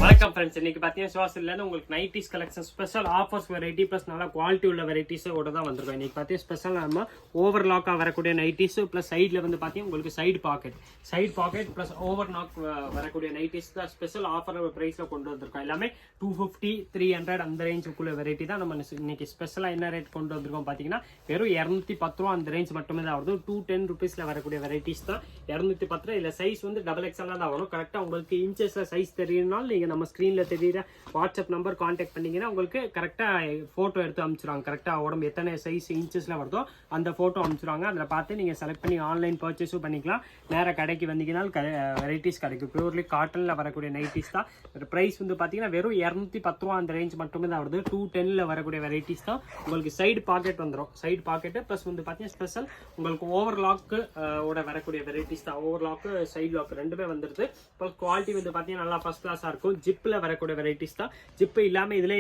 வணக்கம் ஃப்ரெண்ட்ஸ், இன்னைக்கு பார்த்தீங்கன்னா சுவாசிலேருந்து உங்களுக்கு nighties collection special offers variety plus நல்லா குவாலிட்டி உள்ள வெரைட்டிஸோட தான் வந்திருக்கோம். இன்னைக்கு பார்த்தீங்கன்னா ஸ்பெஷல் நம்ம ஓவர்லாக்காக வரக்கூடிய நைட்டிஸ் ப்ளஸ் சைடில் வந்து பார்த்தீங்கன்னா உங்களுக்கு side packet plus over knock வரக்கூடிய நைட்டிஸ் தான் ஸ்பெஷல் ஆஃபர் ப்ரைஸில் கொண்டு வந்திருக்கோம். எல்லாமே 250, 300 அந்த ரேஞ்சுக்குள்ள வெரைட்டி தான் நம்ம இன்னைக்கு ஸ்பெஷலாக என்ன ரேட் கொண்டு வந்திருக்கோம் பார்த்தீங்கன்னா வெறும் 210 ரூபா அந்த ரேஞ்ச் மட்டுமே தான் வருது. 210 ருபீஸில் வரக்கூடிய வெரைட்டிஸ் தான் 210. இல்லை சைஸ் வந்து XXL தான் வரும். கரெக்டாக உங்களுக்கு இன்ச்சஸில் சைஸ் தெரியணும்னாலும் நீங்கள் நம்ம ஸ்க்ரீனில் தெரியுற வாட்ஸ்அப் நம்பர் கான்டாக்ட் பண்ணிங்கன்னா உங்களுக்கு கரெக்டாக ஃபோட்டோ எடுத்து அனுப்பிச்சிடுவாங்க. கரெக்டாக உடம்பு எத்தனை சைஸ் இன்ச்சஸில் வருதோ அந்த ஃபோட்டோ அனுப்பிச்சிடுவாங்க. அதில் பார்த்து நீங்கள் செலக்ட் பண்ணி ஆன்லைன் பர்ச்சேஸும் பண்ணிக்கலாம். நேராக கடைக்கு வந்தீங்கன்னா வெரைட்டிஸ் கிடைக்கும். பியூர்லி காட்டனில் வரக்கூடிய நைட்டிஸ் தான். ப்ரைஸ் வந்து பார்த்தீங்கன்னா வெறும் 210 ரூபா அந்த ரேஞ்ச் மட்டுமே தான் வருது. 210 வரக்கூடிய வெரைட்டிஸ் தான். உங்களுக்கு சைடு பாக்கெட் வந்துடும். சைடு பாக்கெட்டு ப்ளஸ் வந்து பார்த்தீங்கன்னா ஸ்பெஷல் உங்களுக்கு ஓவர்லாக்கு ஓட வரக்கூடிய வெரைட்டிஸ் தான். ஓவர்லாக்கு சைடு லாக் ரெண்டுமே வந்துடுது. ப்ளஸ் குவாலிட்டி வந்து பார்த்தீங்கன்னா நல்லா ஃபர்ஸ்ட் கிளாஸாக இருக்கும். ஜிப்பில் வரக்கூடிய வெரைட்டிஸ் தான். ஜிப்பு இல்லாமல் இதில்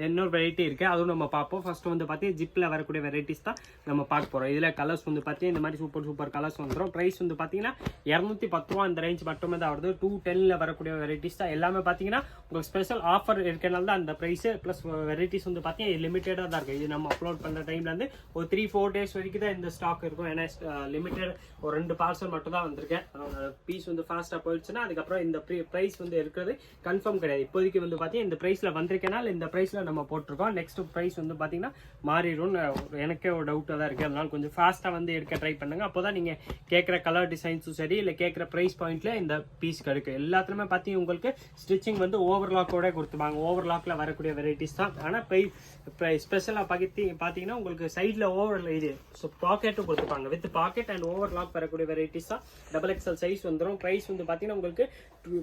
இன்னொரு வெரைட்டி இருக்குது, அதுவும் நம்ம பார்ப்போம். ஃபர்ஸ்ட் வந்து பார்த்தீங்கன்னா ஜிப்பில் வரக்கூடிய வெரைட்டிஸ் தான் நம்ம பார்க்க போகிறோம். இதில் கலர்ஸ் வந்து பார்த்தீங்கன்னா இந்த மாதிரி சூப்பர் கலர்ஸ் வந்துடும். ப்ரைஸ் வந்து பார்த்தீங்கன்னா 210 ரூபா அந்த ரேஞ்ச் மட்டுமே தான் வருது. 210 வரக்கூடிய வெரைட்டிஸ் தான். எல்லாமே பார்த்தீங்கன்னா உங்களுக்கு ஸ்பெஷல் ஆஃபர் இருக்கிறனால தான் அந்த ப்ரைஸ். ப்ளஸ் வெரைட்டிஸ் வந்து பார்த்தீங்கன்னா லிமிட்டடாக தான் இருக்குது. இது நம்ம அப்லோட் பண்ணுற டைம்ல வந்து ஒரு 3-4 டேஸ் வரைக்கும் தான் இந்த ஸ்டாக் இருக்கும். ஏன்னா லிமிட்டட் ஒரு 2 பார்சல் மட்டும் தான் வந்திருக்கேன். பீஸ் வந்து ஃபாஸ்ட்டாக போயிடுச்சுன்னா அதுக்கப்புறம் இந்த ப்ரைஸ் வந்து இருக்கிறது கன்ஃபார்ம் கிடையாது. இப்போதைக்கு வந்து பார்த்தீங்கன்னா இந்த ப்ரைஸில் வந்திருக்கனால இந்த ப்ரைஸில் நம்ம போட்டிருக்கோம். நெக்ஸ்ட் ப்ரைஸ் வந்து பார்த்தீங்கன்னா மாறிடும். எனக்கே ஒரு டவுட்டாக தான் இருக்குது. அதனால கொஞ்சம் ஃபாஸ்ட்டாக வந்து எடுக்க ட்ரை பண்ணுங்க. அப்போ தான் நீங்கள் கேட்குற கலர் டிசைன்ஸும் சரி, இல்லை கேட்குற ப்ரைஸ் பாயிண்ட்ல இந்த பீஸ் கிடைக்கும். எல்லாத்துலேயுமே பார்த்தீங்கன்னா உங்களுக்கு ஸ்டிச்சிங் வந்து ஓவர்லாக்கோட கொடுத்துப்பாங்க. ஓவர்லாக்கில் வரக்கூடிய வெரைட்டிஸ் தான். ஆனால் ஸ்பெஷலாக பார்த்தீங்கன்னா உங்களுக்கு சைடில் இது பாக்கெட்டும் கொடுத்துப்பாங்க. வித் பாக்கெட் அண்ட் ஓவர்லாக் வரக்கூடிய வெரைட்டிஸ் தான். XXL சைஸ் வந்துடும். ப்ரைஸ் வந்து பார்த்தீங்கன்னா உங்களுக்கு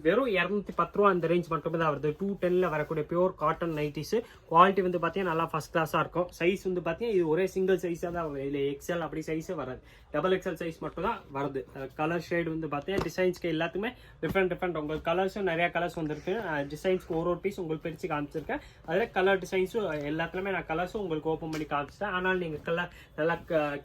வெறும் 210 ரூபா அந்த ரேஞ்ச் மட்டுமே தான் வருது. 210 வரக்கூடிய பியூர் காட்டன் நைட்டிஸ். குவாலிட்டி வந்து பார்த்தீங்கன்னா நல்லா ஃபர்ஸ்ட் கிளாஸாக இருக்கும். சைஸ் வந்து பார்த்தீங்கன்னா இது ஒரே சிங்கிள் சைஸாக தான் வரும். இல்லை XL அப்படி சைஸே வராது. XXL சைஸ் மட்டும் தான் வருது. கலர் ஷேட் வந்து பார்த்தீங்கன்னா டிசைன்ஸ்க்கு எல்லாத்துக்குமே டிஃப்ரெண்ட் உங்களுக்கு கலர்ஸும் நிறைய கலர்ஸ் வந்துருக்கு. டிசைன்ஸ்க்கு ஒரு பீஸ் உங்களுக்கு பிரித்து காமிச்சிருக்கேன். அதில் கலர் டிசைன்ஸும் எல்லாத்துலேயுமே நான் கலர்ஸும் உங்களுக்கு ஓப்பன் பண்ணி காமிச்சிட்டேன். ஆனால் நீங்கள் நல்லா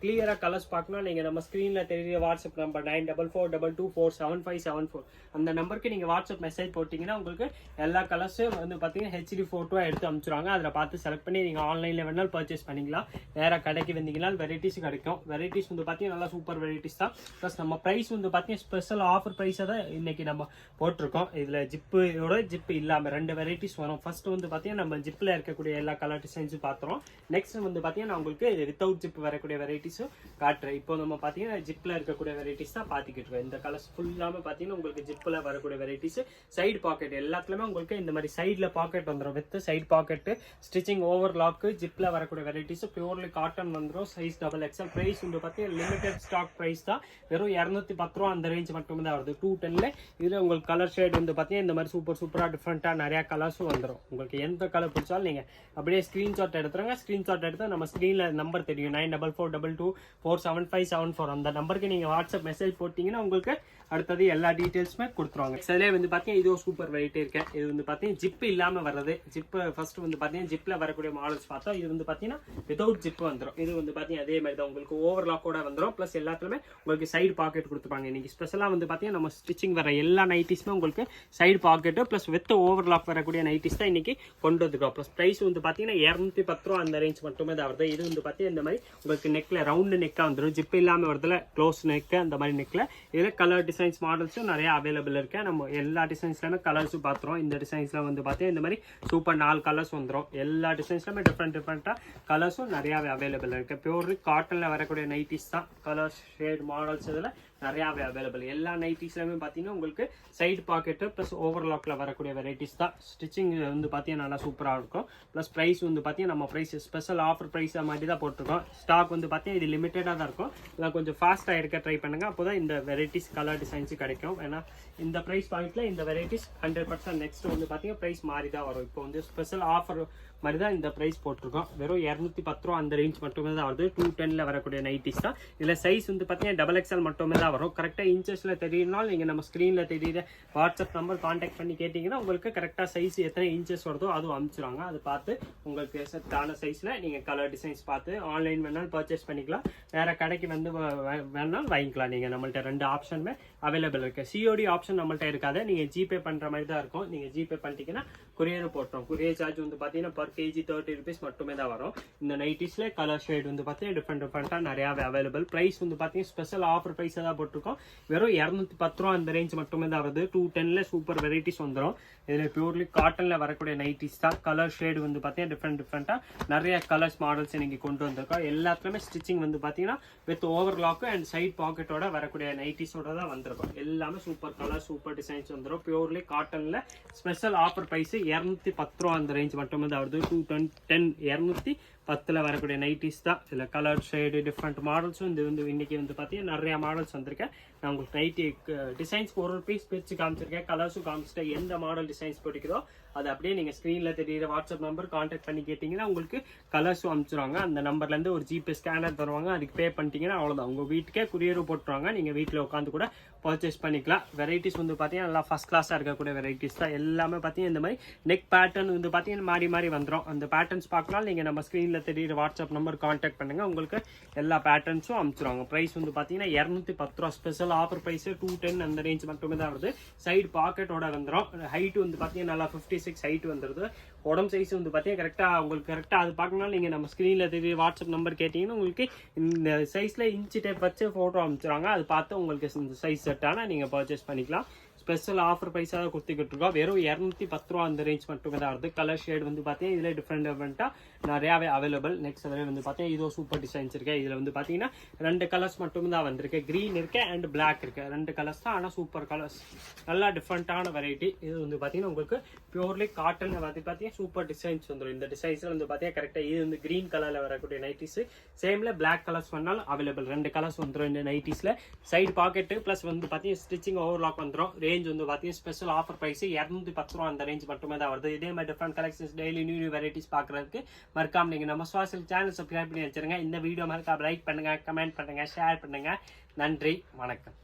கிளியராக கலர்ஸ் பார்க்கணும். நீங்கள் நம்ம ஸ்க்ரீனில் தெரிய வாட்ஸ்அப் நம்பர் 9442247574 அந்த நம்பருக்கு நீங்கள் வாட்ஸ்அப் மெசேஜ் போட்டிங்கன்னா உங்களுக்கு எல்லா கலர்ஸும் வந்து பார்த்தீங்கன்னா HD ஃபோட்டோ எடுத்து அனுப்பிச்சிடுவாங்க. அதில் பார்த்து செலக்ட் பண்ணி நீங்கள் ஆன்லைனில் வேணாலும் பர்ச்சேஸ் பண்ணிக்கலாம். நேராக கடைக்கு வந்தீங்கன்னா வெரைட்டிஸ் கிடைக்கும். வெரைட்டிஸ் வந்து பார்த்தீங்கன்னா நல்லா சூப்பர் வெரைட்டிஸ் தான். ப்ளஸ் நம்ம ப்ரைஸ் வந்து பார்த்தீங்கன்னா ஸ்பெஷல் ஆஃபர் ப்ரைஸை தான் இன்னைக்கு நம்ம போட்டிருக்கோம். இதில் ஜிப்பு இல்லாமல் 2 வெரைட்டிஸ் வரும். ஃபர்ஸ்ட் வந்து பார்த்தீங்கன்னா நம்ம ஜிப்பில் இருக்கக்கூடிய எல்லா கலர் டிசைன்ஸும் பார்த்துறோம். நெக்ஸ்ட் வந்து பார்த்தீங்கன்னா உங்களுக்கு வித்தவுட் ஜிப் வரக்கூடிய வெரைட்டிஸும் காட்டுறேன். இப்போ நம்ம பார்த்தீங்கன்னா ஜிப்பில் இருக்கக்கூடிய வெரைட்டிஸ் தான் பார்த்துக்கிட்டு இருக்கோம். இந்த கலர்ஸ் ஃபுல்லாமல் பார்த்தீங்கன்னா உங்களுக்கு ஜிப்பில் வரக்கூடிய வெரைட்டிஸ். சைடு பாக்கெட் எல்லாத்துலேயுமே உங்களுக்கு இந்த மாதிரி சைடில் பாக்கெட் வந்துடும். With side pocket stitching overlock ஜிப்பில் வரக்கூடிய வெரைட்டிஸ் பியூர்லி காட்டன் வந்துடும். Size XXL. ப்ரைஸ் வந்து பார்த்தீங்கன்னா லிமிடெட் ஸ்டாக் ப்ரைஸ் தான். வெறும் 210 ரூபா அந்த ரேஞ்ச் மட்டுமே தான் வருது. 210 இதில் உங்களுக்கு கலர் ஷேட் வந்து பார்த்தீங்கன்னா இந்த மாதிரி சூப்பராக டிஃப்ரெண்ட்டாக நிறையா கலர்ஸும் வந்துடும். உங்களுக்கு எந்த கலர் பிடிச்சாலும் நீங்கள் அப்படியே ஸ்க்ரீன்ஷாட் எடுத்துருங்க. ஸ்க்ரீன்ஷாட் எடுத்து நம்ம ஸ்க்ரீனில் நம்பர் தெரியும் 944222475574 அந்த நம்பருக்கு நீங்கள் வாட்ஸ்அப் மெசேஜ் போட்டிங்கன்னா உங்களுக்கு அடுத்தது எல்லா டீட்டெயில்ஸுமே கொடுத்துருவாங்க. அதிலே வந்து பார்த்தீங்கன்னா இது ஒரு சூப்பர் வெரைட்டி இருக்கேன். இது வந்து பார்த்தீங்கன்னா ஜிப்பு இல்லாமல் வர்றது. ஜிப்பு ஃபர்ஸ்ட் வந்து பார்த்தீங்கன்னா ஜிப்பில் வரக்கூடிய மாடல்ஸ் பார்த்தோம். இது வந்து பார்த்தீங்கன்னா வித்தவுட் ஜிப்பு வந்துடும். இது வந்து பார்த்தீங்கன்னா அதே மாதிரி தான் உங்களுக்கு ஓவர்லாக்கோட வந்துடும். ப்ளஸ் எல்லாத்துலேயுமே உங்களுக்கு சைடு பாக்கெட் கொடுத்துருப்பாங்க. இன்னைக்கு ஸ்பெஷலாக வந்து பார்த்தீங்கன்னா நம்ம ஸ்டிச்சிங் வர எல்லா நைட்டிஸுமே உங்களுக்கு side packet plus with overlock வரக்கூடிய நைட்டிஸ் தான் இன்னைக்கு கொண்டு வந்துருக்கோம். ப்ளஸ் ப்ரைஸ் வந்து பார்த்தீங்கன்னா 210 ரூபா அந்த ரேஞ்ச் மட்டுமே தான் வருது. இது வந்து பார்த்தீங்கன்னா இந்த மாதிரி உங்களுக்கு நெக்கில் ரவுண்டு நெக்காக வந்துடும். ஜிப்பு இல்லாமல் வருதுல க்ளோஸ் நெக்கு அந்த மாதிரி நெக்கில். இதில் கலர் டிசைன்ஸ் மாடல்ஸும் நிறைய அவைலபிள் இருக்கு. நம்ம எல்லா டிசைன்ஸ்லையுமே கலர்ஸும் பார்த்துருவோம். இந்த டிசைன்ஸ்ல வந்து பார்த்தீங்கன்னா இந்த மாதிரி சூப்பர் 4 கலர்ஸ் வந்துடும். எல்லா டிசைன்ஸ்லையுமே டிஃப்ரெண்ட்டாக கலர்ஸும் நிறையாவே அவைலபிள் இருக்கு. பியூர்லி காட்டனில் வரக்கூடிய நைட்டிஸ் தான். கலர்ஸ் ஷேட் மாடல்ஸ் இதில் நிறையாவே அவைலபிள். எல்லா நைட்டிஸ்லையுமே பார்த்தீங்கன்னா உங்களுக்கு சைடு பாக்கெட்டு ப்ளஸ் ஓவர்லாக்கில் வரக்கூடிய வெரைட்டிஸ் தான். ஸ்டிச்சிங் வந்து பார்த்தீங்கன்னா நல்லா சூப்பராக இருக்கும். ப்ளஸ் ப்ரைஸ் வந்து பார்த்தீங்கன்னா நம்ம ப்ரைஸ் ஸ்பெஷல் ஆஃபர் ப்ரைஸ் மாதிரி தான் போட்டிருக்கோம். ஸ்டாக் வந்து பார்த்தீங்கன்னா இது லிமிட்டடாக தான் இருக்கும். இதில் கொஞ்சம் ஃபாஸ்ட்டாக எடுக்க ட்ரை பண்ணுங்க. அப்போ தான் இந்த வெரைட்டிஸ் கலர் டிசைன்ஸு கிடைக்கும். ஏன்னா இந்த ப்ரைஸ் பாயிண்ட்டில் இந்த வெரைட்டிஸ் 100%. நெக்ஸ்ட் வந்து பார்த்தீங்கன்னா ப்ரைஸ் மாறி தான் வரும். இப்போ வந்து ஸ்பெஷல் ஆஃபர் மாதிரி தான் இந்த ப்ரைஸ் போட்டிருக்கோம். வெறும் 210 ரூபா அந்த ரேஞ்ச் மட்டுமே தான் வருது. 210ல வரக்கூடிய நைட்டிஸ் தான். இதில் சைஸ் வந்து பார்த்தீங்கன்னா XXL மட்டுமே தான் வரும். கரெக்டாக இன்ச்சஸில் தெரியணும்னாலும் நீங்கள் நம்ம ஸ்க்ரீனில் தெரியுற வாட்ஸ்அப் நம்பர் கான்டாக்ட் பண்ணி கேட்டிங்கன்னா உங்களுக்கு கரெக்டாக சைஸ் எத்தனை இன்ச்சஸ் வருதோ அதுவும் அனுப்பிச்சிடுவாங்க. அது பார்த்து உங்களுக்கு செட்டான சைஸில் நீங்கள் கலர் டிசைன்ஸ் பார்த்து ஆன்லைன் வேணாலும் பர்ச்சேஸ் பண்ணிக்கலாம். வேறு கடைக்கு வந்து வேணாலும் வாங்கிக்கலாம். நீங்கள் நம்மள்ட்ட 2 ஆப்ஷனுமே அவைலபிள் இருக்குது. சிஓடி ஆப்ஷன் நம்மள்ட்ட இருக்காது. நீங்கள் ஜிபே பண்ணுற மாதிரி தான் இருக்கும். நீங்கள் ஜிபே பண்ணிட்டீங்கன்னா கொரியர் போட்டுரும். கொரியர் சார்ஜ் வந்து பார்த்தீங்கன்னா per kg 30 rupees மட்டுமே தான் வரும். இந்த நைட்டிஸ்ல கலர் ஷேட் வந்து பார்த்தீங்கன்னா டிஃப்ரெண்டாக நிறையாவே அவைலபிள். ப்ரைஸ் வந்து பார்த்தீங்கன்னா ஸ்பெஷல் ஆஃபர் ப்ரைஸ் தான் போட்டிருக்கோம். வெறும் 210 ரூபா அந்த ரேஞ்ச் மட்டுமே தான் வருது. 210ல சூப்பர் வெரைட்டிஸ் வந்துடும். இதில் பியூர்லி காட்டன்ல வரக்கூடிய நைட்டிஸ் தான். கலர் ஷேடு வந்து பார்த்தீங்கன்னா டிஃப்ரெண்டாக நிறைய கலர்ஸ் மாடல்ஸ் நீங்கள் கொண்டு வந்திருக்கோம். எல்லாத்துலேயுமே ஸ்டிச்சிங் வந்து பார்த்தீங்கன்னா வித் ஓவர்லாக்கு அண்ட் சைட் பாக்கெட்டோட வரக்கூடிய நைட்டிஸோட தான் வந்திருக்கும். எல்லாமே சூப்பர் கலர் சூப்பர் டிசைன்ஸ் வந்துடும். பியூர்லி காட்டன்ல ஸ்பெஷல் ஆஃபர் ப்ரைஸ் 210 ரூபா அந்த ரேஞ்ச் மட்டுமே தான் வருது. 210ல வரக்கூடிய நைட்டிஸ் தான். இதில் கலர் ஷேடு டிஃப்ரெண்ட் மாடல்ஸும் இது வந்து இன்னைக்கு வந்து பார்த்தீங்கன்னா நிறைய மாடல்ஸ் வந்திருக்கேன். நான் உங்களுக்கு நைட்டி டிசைன்ஸ் ஒரு பீஸ் பிரிச்சு காமிச்சிருக்கேன். கலர்ஸும் காமிச்சிட்டேன். எந்த மாடல் டிசைன்ஸ் பிடிக்குதோ அது அப்படியே நீங்கள் ஸ்க்ரீனில் தெரியுற வாட்ஸ்அப் நம்பர் கான்டாக்ட் பண்ணி கேட்டிங்கன்னா உங்களுக்கு கலர்ஸும் அனுப்பிச்சிடுவாங்க. அந்த நம்பர்லேருந்து ஒரு ஜிபே ஸ்கேனர் தருவாங்க. அதுக்கு பே பண்ணிட்டீங்கன்னா அவ்வளோதான். உங்கள் வீட்டுக்கே குரியரும் போட்டுருவாங்க. நீங்கள் வீட்டில் உட்காந்து கூட பர்ச்சேஸ் பண்ணிக்கலாம். வெரைட்டிஸ் வந்து பார்த்தீங்கன்னா நல்லா ஃபஸ்ட் கிளாஸாக இருக்கக்கூடிய வெரைட்டிஸ் தான். எல்லாமே பார்த்தீங்கன்னா இந்த மாதிரி நெக் பேட்டர்ன் வந்து பார்த்தீங்கன்னா மாறி மாறி வந்துடும். அந்த பேட்டர்ன்ஸ் பார்க்கலாம். நீங்கள் நம்ம ஸ்க்ரீனில் தெரியுற வாட்ஸ்அப் நம்பர் கான்டாக்ட் பண்ணுங்கள். உங்களுக்கு எல்லா பேட்டர்ன்ஸும் அனுப்பிச்சிடுவாங்க. ப்ரைஸ் வந்து பார்த்தீங்கன்னா 210 ரூபா ஸ்பெஷல் ஆஃபர் ப்ரைஸ். 210 அந்த ரேஞ்ச் மட்டுமே தான் வருது. சைடு பாக்கெட்டோட வந்துடும். ஹைட் வந்து பார்த்தீங்கன்னா நல்லா 56 ஹைட் வந்துடுது. உடம்பு சைஸ் வந்து பார்த்தீங்கன்னா கரெக்டாக உங்களுக்கு கரெக்டாக அது பார்க்கணும்னா நீங்கள் நம்ம ஸ்க்ரீனில் தெரிய வாட்ஸ்அப் நம்பர் கேட்டிங்கன்னா உங்களுக்கு இந்த சைஸில் இன்ச்சு டேப் வச்சு ஃபோட்டோ அனுப்பிச்சிடுவாங்க. அது பார்த்து உங்களுக்கு இந்த சைஸ் செட்டான நீங்கள் பர்ச்சேஸ் பண்ணிக்கலாம். ஸ்பெஷல் ஆஃபர் ப்ரைஸாக கொடுத்துக்கிட்டு இருக்கோம். வெறும் 210 ரூபா அந்த ரேஞ்ச் மட்டுமே தான் வருது. கலர் ஷேட் வந்து பார்த்தீங்கன்னா இதில் டிஃப்ரெண்டாக நிறையாவே அவைலபிள். நெக்ஸ்ட் அதில் வந்து பார்த்தீங்கன்னா இதோ சூப்பர் டிசைன்ஸ் இருக்கு. இதில் வந்து பார்த்தீங்கன்னா 2 கலர்ஸ் மட்டும் தான் வந்திருக்கு. க்ரீன் இருக்கு அண்ட் பிளாக் இருக்கு. 2 கலர்ஸ் தான். ஆனால் சூப்பர் கலர்ஸ் நல்லா டிஃப்ரெண்டான வெரைட்டி. இது வந்து பார்த்தீங்கன்னா உங்களுக்கு பியூர்லி காட்டன் வந்து பார்த்தீங்கன்னா சூப்பர் டிசைன்ஸ் வந்துடும். இந்த டிசைன்ஸில் வந்து பார்த்தீங்கன்னா கரெக்டாக இது வந்து க்ரீன் கலரில் வரக்கூடிய நைட்டிஸ். சேமில் பிளாக் கலர்ஸ் பண்ணாலும் அவைலபிள். 2 கலர்ஸ் வந்துடும் இந்த நைட்டிஸில். சைடு பாக்கெட்டு ப்ளஸ் வந்து பார்த்தீங்கன்னா ஸ்டிச்சிங் ஓவர்லாக் வந்துடும். ரேஞ்ச் வந்து பார்த்தீங்கன்னா ஸ்பெஷல் ஆஃபர் ப்ரைஸ் 210 ரூபா அந்த ரேஞ்ச் மட்டுமே தான் வருது. இதே மாதிரி different collections daily new varieties பார்க்குறதுக்கு மறக்காம நீங்கள் நம்ம சுவாசல் சேனல் சப்ஸ்கிரைப் பண்ணி வச்சிருங்க. இந்த வீடியோ மறக்காம லைக் பண்ணுங்க, கமெண்ட் பண்ணுங்க, ஷேர் பண்ணுங்க. நன்றி, வணக்கம்.